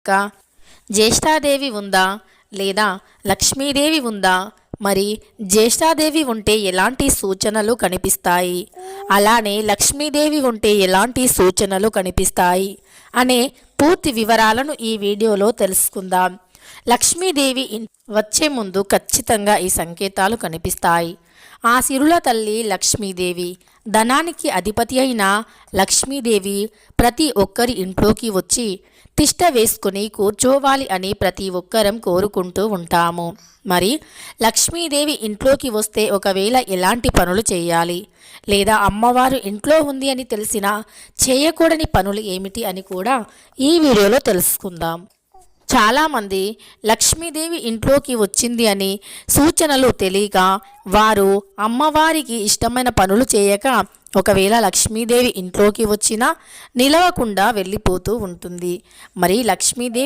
ఇంకా జ్యేష్ఠాదేవి ఉందా లేదా లక్ష్మీదేవి ఉందా, మరి జ్యేష్ఠాదేవి ఉంటే ఎలాంటి సూచనలు కనిపిస్తాయి, అలానే లక్ష్మీదేవి ఉంటే ఎలాంటి సూచనలు కనిపిస్తాయి అనే పూర్తి వివరాలను ఈ వీడియోలో తెలుసుకుందాం. లక్ష్మీదేవి వచ్చే ముందు ఖచ్చితంగా ఈ సంకేతాలు కనిపిస్తాయి. ఆ సిరుల తల్లి లక్ష్మీదేవి, ధనానికి అధిపతి అయిన లక్ష్మీదేవి ప్రతి ఒక్కరి ఇంట్లోకి వచ్చి తిష్ట వేసుకుని కూర్చోవాలి అని ప్రతి ఒక్కరం కోరుకుంటూ ఉంటాము. మరి లక్ష్మీదేవి ఇంట్లోకి వస్తే ఒకవేళ ఎలాంటి పనులు చేయాలి, లేదా అమ్మవారు ఇంట్లో ఉంది అని తెలిసినా చేయకూడని పనులు ఏమిటి అని కూడా ఈ వీడియోలో తెలుసుకుందాం. చాలామంది లక్ష్మీదేవి ఇంట్లోకి వచ్చింది అని సూచనలు తెలియక వారు అమ్మవారికి ఇష్టమైన పనులు చేయక ఒకవేళ లక్ష్మీదేవి ఇంట్లోకి వచ్చినా నిలవకుండా వెళ్ళిపోతూ ఉంటుంది. మరి లక్ష్మీదేవి